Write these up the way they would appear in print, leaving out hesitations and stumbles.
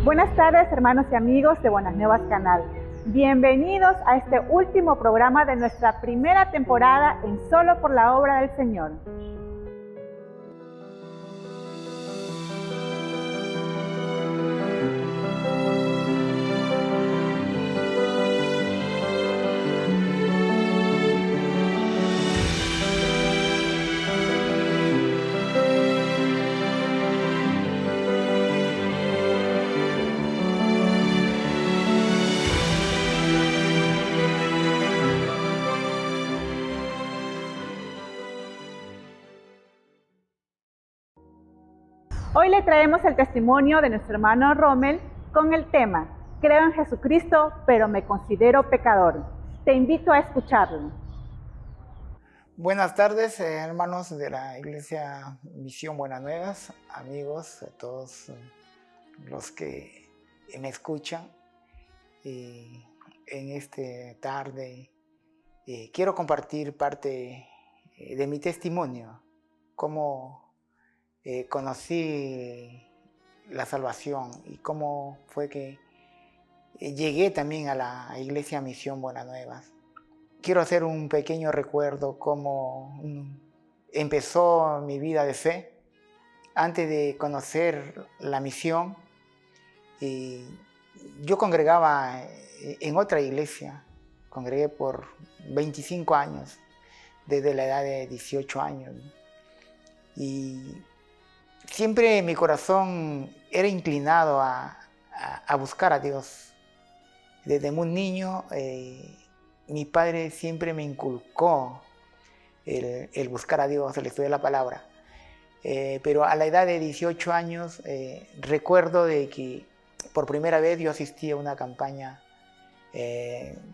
Buenas tardes, hermanos y amigos de Buenas Nuevas Canal. Bienvenidos a este último programa de nuestra primera temporada en Solo por la Obra del Señor. Hoy le traemos el testimonio de nuestro hermano Rommel con el tema Creo en Jesucristo, pero me considero pecador. Te invito a escucharlo. Buenas tardes, hermanos de la Iglesia Misión Buenas Nuevas, amigos, todos los que me escuchan. En esta tarde quiero compartir parte de mi testimonio, cómo conocí la salvación y cómo fue que llegué también a la Iglesia Misión Buenas Nuevas. Quiero hacer un pequeño recuerdo cómo empezó mi vida de fe. Antes de conocer la misión, yo congregaba en otra iglesia. Congregué por 25 años, desde la edad de 18 años. Y siempre mi corazón era inclinado a buscar a Dios. Desde muy niño, mi padre siempre me inculcó el buscar a Dios, el estudiar la palabra. Pero a la edad de 18 años recuerdo de que por primera vez yo asistí a una campaña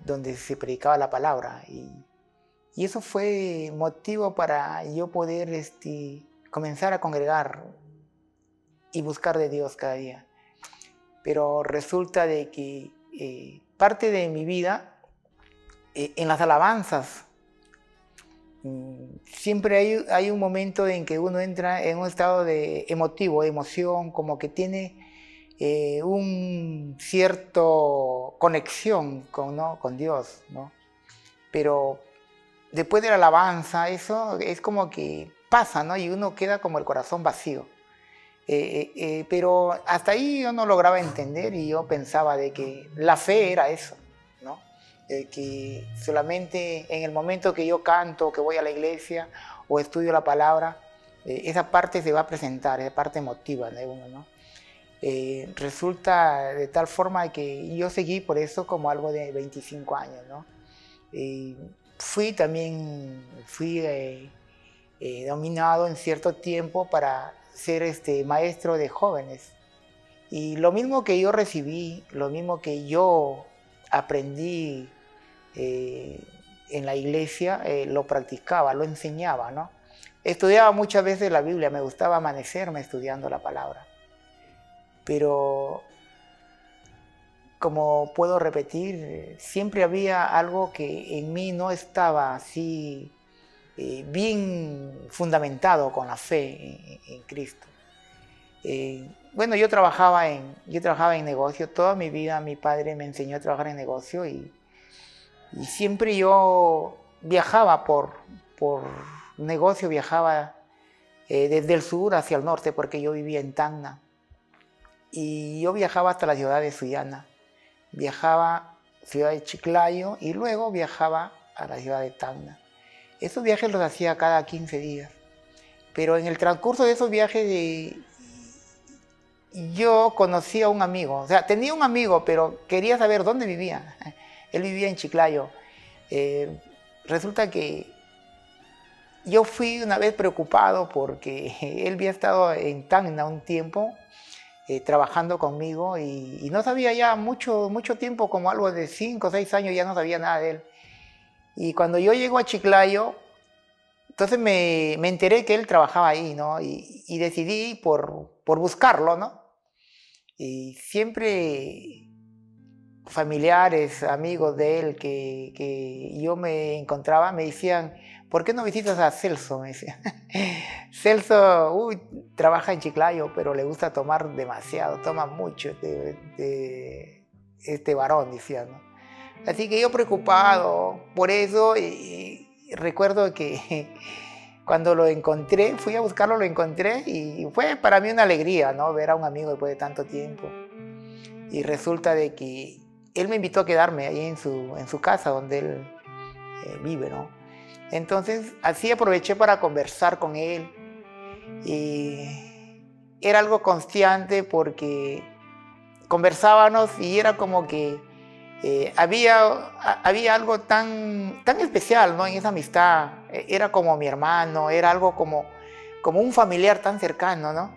donde se predicaba la palabra. Y eso fue motivo para yo poder comenzar a congregar y buscar de Dios cada día. Pero resulta de que parte de mi vida en las alabanzas, siempre hay un momento en que uno entra en un estado de emoción, como que tiene un cierto conexión con Dios, ¿no? Pero después de la alabanza, eso es como que pasa, ¿no? Y uno queda como el corazón vacío. Pero hasta ahí yo no lograba entender y yo pensaba de que la fe era eso, ¿no? Que solamente en el momento que yo canto, que voy a la iglesia o estudio la palabra, esa parte se va a presentar, esa parte emotiva de uno, ¿no? Resulta de tal forma que yo seguí por eso como algo de 25 años, ¿no? Fui dominado en cierto tiempo para ser maestro de jóvenes. Y lo mismo que yo recibí, lo mismo que yo aprendí en la iglesia, lo practicaba, lo enseñaba, ¿no? Estudiaba muchas veces la Biblia, me gustaba amanecerme estudiando la palabra. Pero, como puedo repetir, siempre había algo que en mí no estaba así bien fundamentado con la fe en Cristo. Bueno, yo trabajaba en negocio. Toda mi vida mi padre me enseñó a trabajar en negocio y siempre yo viajaba por negocio, viajaba desde el sur hacia el norte porque yo vivía en Tacna. Y yo viajaba hasta la ciudad de Sullana, viajaba a la ciudad de Chiclayo y luego viajaba a la ciudad de Tacna. Esos viajes los hacía cada 15 días. Pero en el transcurso de esos viajes yo conocí a un amigo. O sea, tenía un amigo, pero quería saber dónde vivía. Él vivía en Chiclayo. Resulta que yo fui una vez preocupado porque él había estado en Tacna un tiempo trabajando conmigo y no sabía ya mucho tiempo, como algo de 5 o 6 años, ya no sabía nada de él. Y cuando yo llego a Chiclayo, entonces me enteré que él trabajaba ahí, ¿no? Y decidí por buscarlo, ¿no? Y siempre familiares, amigos de él que yo me encontraba, me decían, ¿por qué no visitas a Celso? Me decía. Celso, trabaja en Chiclayo, pero le gusta tomar demasiado, toma mucho este varón, decía, ¿no? Así que yo preocupado por eso, y recuerdo que cuando lo encontré, fui a buscarlo, lo encontré, y fue para mí una alegría, ¿no? Ver a un amigo después de tanto tiempo. Y resulta de que él me invitó a quedarme ahí en su casa donde él vive, ¿no? Entonces, así aproveché para conversar con él. Y era algo constante porque conversábamos y era como que había algo tan especial, ¿no? En esa amistad. Era como mi hermano, era algo como un familiar tan cercano, ¿no?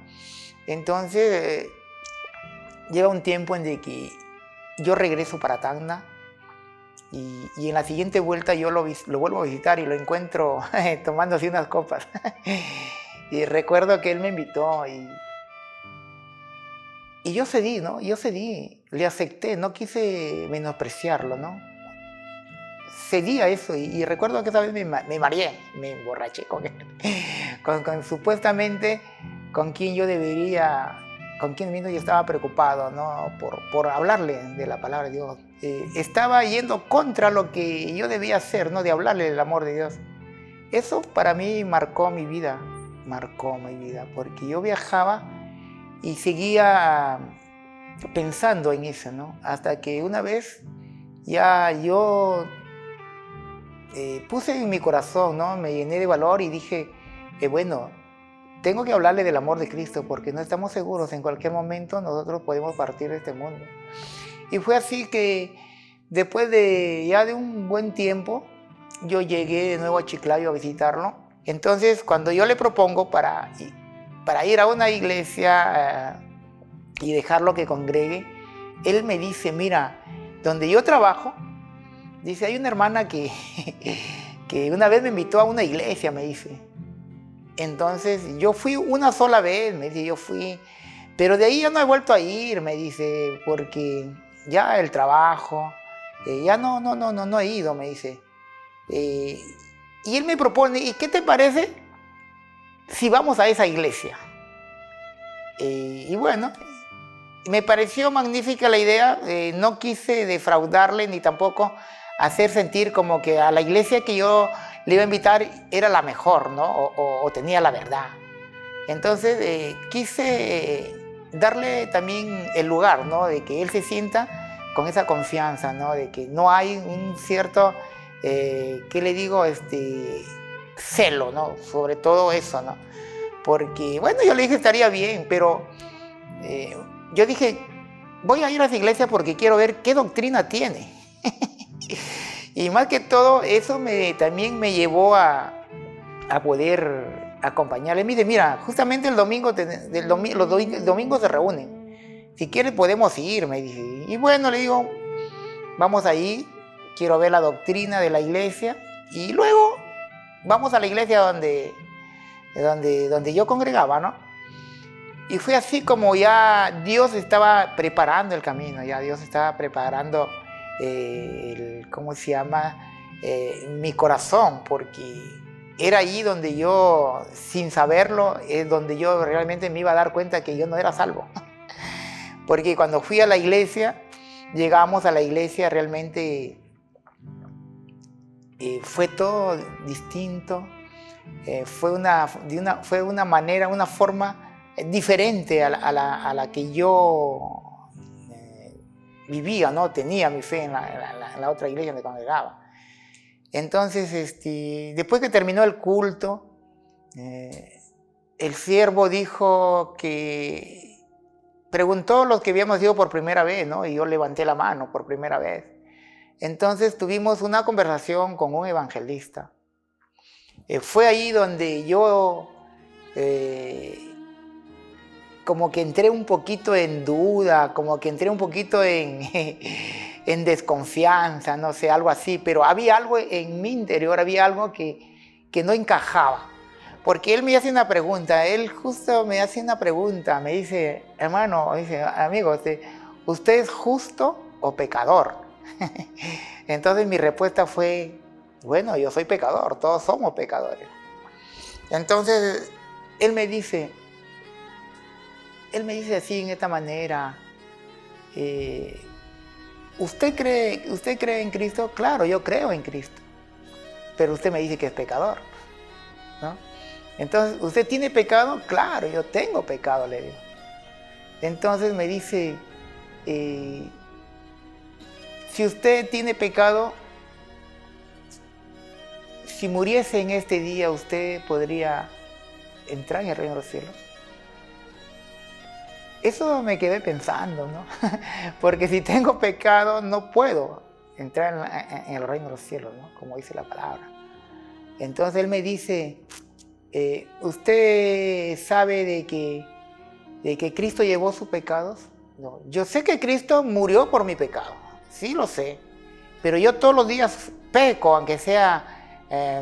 Entonces, llega un tiempo en el que yo regreso para Tacna y en la siguiente vuelta yo lo vuelvo a visitar y lo encuentro tomándose unas copas. Y recuerdo que él me invitó y yo cedí, ¿no? Yo cedí, le acepté, no quise menospreciarlo, ¿no? Cedí a eso y recuerdo que esa vez me mareé, me emborraché con él, con supuestamente con quien yo debería, con quien mismo yo estaba preocupado, ¿no? Por hablarle de la palabra de Dios. Estaba yendo contra lo que yo debía hacer, ¿no? De hablarle del amor de Dios. Eso para mí marcó mi vida, porque yo viajaba y seguía pensando en eso, ¿no? Hasta que una vez ya yo puse en mi corazón, ¿no? Me llené de valor y dije, bueno, tengo que hablarle del amor de Cristo porque no estamos seguros, en cualquier momento nosotros podemos partir de este mundo. Y fue así que después de un buen tiempo, yo llegué de nuevo a Chiclayo a visitarlo. Entonces, cuando yo le propongo para ir a una iglesia y dejarlo que congregue, él me dice, mira, donde yo trabajo, dice, hay una hermana que una vez me invitó a una iglesia, me dice. Entonces, yo fui una sola vez, me dice, yo fui, pero de ahí ya no he vuelto a ir, me dice, porque ya el trabajo, ya no he ido, me dice. Y él me propone, ¿y qué te parece si vamos a esa iglesia? Y bueno, me pareció magnífica la idea, no quise defraudarle ni tampoco hacer sentir como que a la iglesia que yo le iba a invitar era la mejor, ¿no? O tenía la verdad. Entonces quise darle también el lugar, ¿no? De que él se sienta con esa confianza, ¿no? De que no hay un cierto, ¿qué le digo? Celo, ¿no? Sobre todo eso, ¿no? Porque, bueno, yo le dije estaría bien, pero yo dije, voy a ir a esa iglesia porque quiero ver qué doctrina tiene. Y más que todo, eso también me llevó a poder acompañarle. Me dice, mira, justamente el domingo los domingos se reúnen. Si quieres podemos ir, me dice. Y bueno, le digo, vamos ahí, quiero ver la doctrina de la iglesia. Y luego vamos a la iglesia donde yo congregaba, ¿no? Y fue así como ya Dios estaba preparando el camino, ya Dios estaba preparando ¿cómo se llama? Mi corazón, porque era ahí donde yo, sin saberlo, es donde yo realmente me iba a dar cuenta que yo no era salvo. Porque cuando fui a la iglesia, llegamos a la iglesia, realmente fue todo distinto, fue una manera, una forma diferente a la que yo vivía, ¿no? Tenía mi fe en la otra iglesia donde congregaba. Entonces, después que terminó el culto, el siervo dijo que preguntó a los que habíamos ido por primera vez, ¿no? Y yo levanté la mano por primera vez. Entonces tuvimos una conversación con un evangelista. Fue ahí donde yo como que entré un poquito en duda, como que entré un poquito en desconfianza, no sé, algo así, pero había algo en mi interior, había algo que no encajaba. Porque él me hace una pregunta, él justo me hace una pregunta, me dice, hermano, dice, amigo, ¿usted es justo o pecador? Entonces mi respuesta fue, Bueno, yo soy pecador, todos somos pecadores. Entonces, él me dice así, en esta manera, ¿usted cree en Cristo? Claro, yo creo en Cristo, pero usted me dice que es pecador, ¿no? Entonces, ¿usted tiene pecado? Claro, yo tengo pecado, le digo. Entonces me dice, si usted tiene pecado, si muriese en este día, ¿usted podría entrar en el reino de los cielos? Eso me quedé pensando, ¿no? Porque si tengo pecado, no puedo entrar en el reino de los cielos, ¿no? Como dice la palabra. Entonces él me dice, ¿usted sabe de que Cristo llevó sus pecados? No, yo sé que Cristo murió por mi pecado, sí lo sé, pero yo todos los días peco, aunque sea,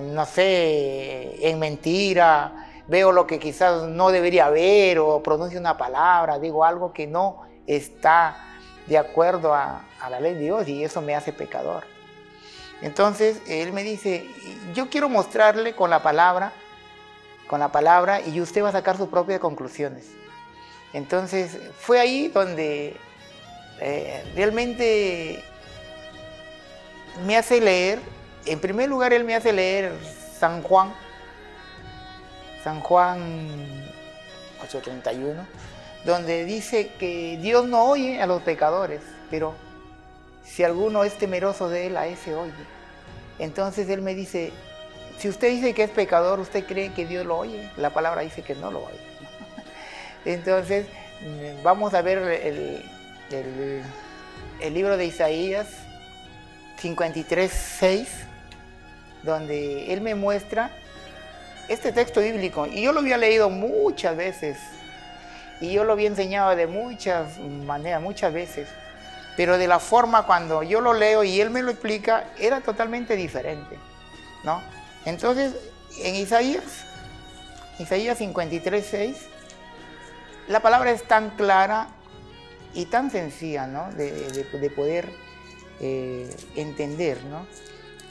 no sé, en mentira, veo lo que quizás no debería ver o pronuncio una palabra, digo algo que no está de acuerdo a la ley de Dios y eso me hace pecador. Entonces él me dice, yo quiero mostrarle con la palabra y usted va a sacar sus propias conclusiones. Entonces fue ahí donde realmente me hace leer, en primer lugar él me hace leer San Juan 8:31, donde dice que Dios no oye a los pecadores, pero si alguno es temeroso de él, a ese oye. Entonces él me dice, si usted dice que es pecador, ¿usted cree que Dios lo oye? La palabra dice que no lo oye. Entonces vamos a ver el libro de Isaías 53:6, donde él me muestra este texto bíblico, y yo lo había leído muchas veces, y yo lo había enseñado de muchas maneras, muchas veces, pero de la forma cuando yo lo leo y él me lo explica, era totalmente diferente, ¿no? Entonces, en Isaías 53:6, la palabra es tan clara y tan sencilla, ¿no? de poder entender, ¿no?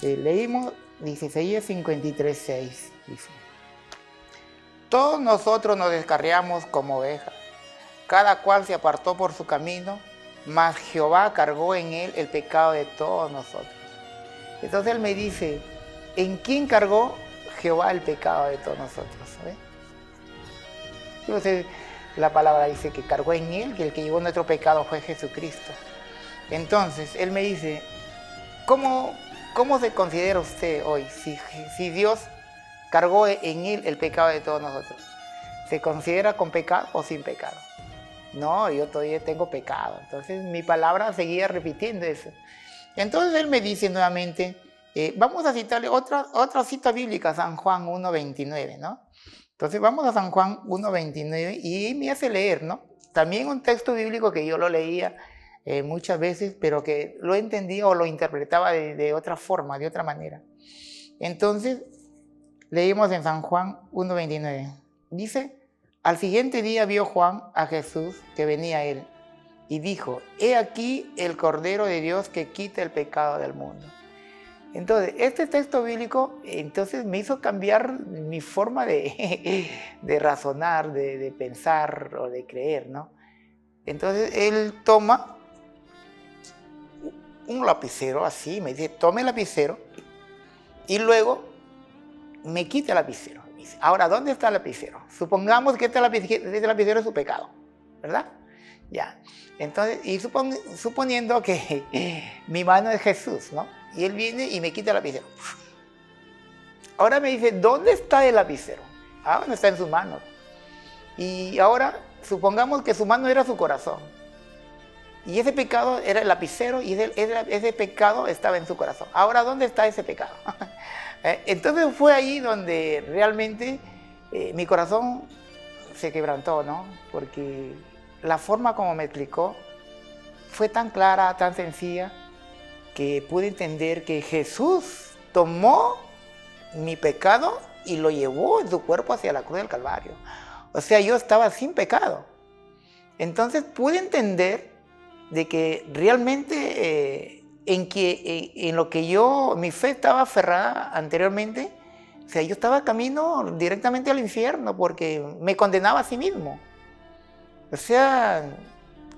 Leímos, dice Isaías 53:6, dice: todos nosotros nos descarriamos como ovejas, cada cual se apartó por su camino, mas Jehová cargó en él el pecado de todos nosotros. Entonces él me dice, ¿en quién cargó Jehová el pecado de todos nosotros? Entonces la palabra dice que cargó en él, que el que llevó nuestro pecado fue Jesucristo. Entonces él me dice, ¿cómo se considera usted hoy? Si Dios cargó en él el pecado de todos nosotros, ¿se considera con pecado o sin pecado? No, yo todavía tengo pecado. Entonces mi palabra seguía repitiendo eso. Entonces él me dice nuevamente, vamos a citarle otra cita bíblica, San Juan 1:29, ¿no? Entonces vamos a San Juan 1:29 y me hace leer, ¿no? También un texto bíblico que yo lo leía muchas veces, pero que lo entendía o lo interpretaba de otra forma, de otra manera. Entonces leímos en San Juan 1:29. Dice, al siguiente día vio Juan a Jesús que venía a él y dijo, he aquí el Cordero de Dios que quita el pecado del mundo. Entonces, este texto bíblico entonces me hizo cambiar mi forma de razonar, de pensar o de creer, ¿no? Entonces, él toma un lapicero así, me dice, tome el lapicero y luego me quita el lapicero. Dice, ahora, ¿dónde está el lapicero? Supongamos que este lapicero es su pecado, ¿verdad? Ya. Entonces, y suponiendo que mi mano es Jesús, ¿no? Y él viene y me quita el lapicero. Ahora me dice, ¿dónde está el lapicero? Ah, no está en su mano. Y ahora, supongamos que su mano era su corazón. Y ese pecado era el lapicero y ese pecado estaba en su corazón. Ahora, ¿dónde está ese pecado? Entonces fue ahí donde realmente mi corazón se quebrantó, ¿no? Porque la forma como me explicó fue tan clara, tan sencilla, que pude entender que Jesús tomó mi pecado y lo llevó en su cuerpo hacia la cruz del Calvario. O sea, yo estaba sin pecado. Entonces pude entender de que realmente en lo que mi fe estaba aferrada anteriormente. O sea, yo estaba camino directamente al infierno porque me condenaba a sí mismo. O sea,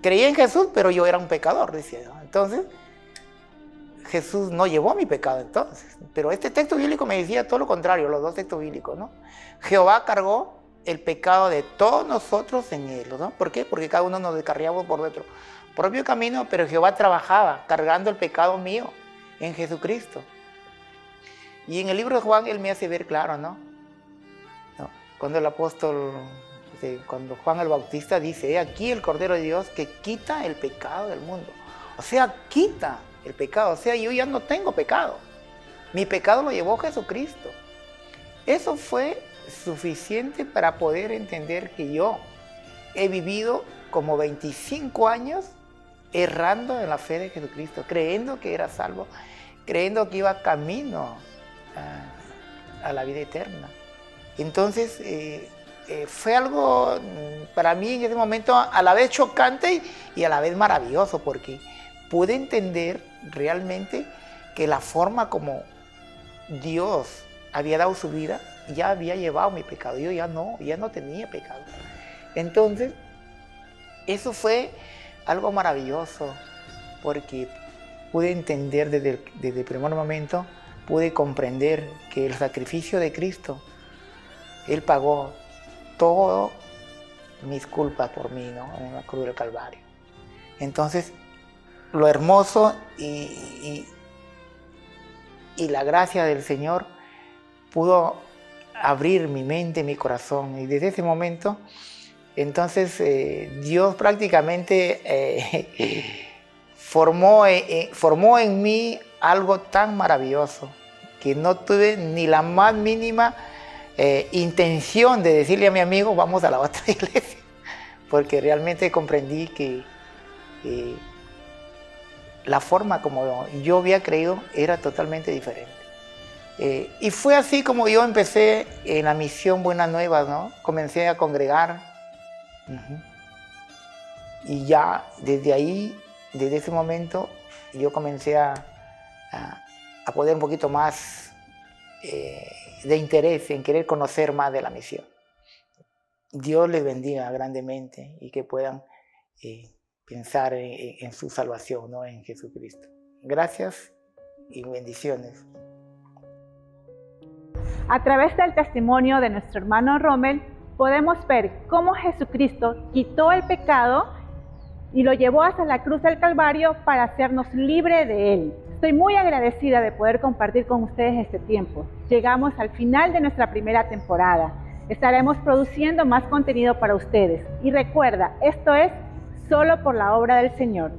creía en Jesús, pero yo era un pecador, decía yo. Entonces, Jesús no llevó mi pecado entonces. Pero este texto bíblico me decía todo lo contrario, los dos textos bíblicos, ¿no? Jehová cargó el pecado de todos nosotros en él, ¿no? ¿Por qué? Porque cada uno nos descarriamos por nuestro propio camino, pero Jehová trabajaba cargando el pecado mío en Jesucristo. Y en el libro de Juan él me hace ver claro, ¿no? Cuando el apóstol, cuando Juan el Bautista dice, he aquí el Cordero de Dios que quita el pecado del mundo. O sea, quita el pecado, o sea, yo ya no tengo pecado. Mi pecado lo llevó Jesucristo. Eso fue suficiente para poder entender que yo he vivido como 25 años errando en la fe de Jesucristo, creyendo que era salvo, creyendo que iba camino a la vida eterna. Entonces, fue algo para mí en ese momento a la vez chocante y a la vez maravilloso, porque pude entender realmente que la forma como Dios había dado su vida ya había llevado mi pecado. Yo ya no tenía pecado. Entonces, eso fue algo maravilloso, porque pude entender desde el primer momento, pude comprender que el sacrificio de Cristo, Él pagó todas mis culpas por mí, ¿no? En la cruz del Calvario. Entonces, lo hermoso y la gracia del Señor pudo abrir mi mente, mi corazón. Y desde ese momento, entonces, Dios prácticamente formó en mí algo tan maravilloso que no tuve ni la más mínima intención de decirle a mi amigo, vamos a la otra iglesia, porque realmente comprendí que la forma como yo había creído era totalmente diferente. Y fue así como yo empecé en la misión Buenas Nuevas, ¿no? Comencé a congregar. Y ya desde ahí, desde ese momento, yo comencé a poner un poquito más de interés en querer conocer más de la misión. Dios les bendiga grandemente y que puedan pensar en su salvación, ¿no? En Jesucristo. Gracias y bendiciones. A través del testimonio de nuestro hermano Rommel, podemos ver cómo Jesucristo quitó el pecado y lo llevó hasta la cruz del Calvario para hacernos libres de él. Estoy muy agradecida de poder compartir con ustedes este tiempo. Llegamos al final de nuestra primera temporada. Estaremos produciendo más contenido para ustedes. Y recuerda, esto es solo por la obra del Señor.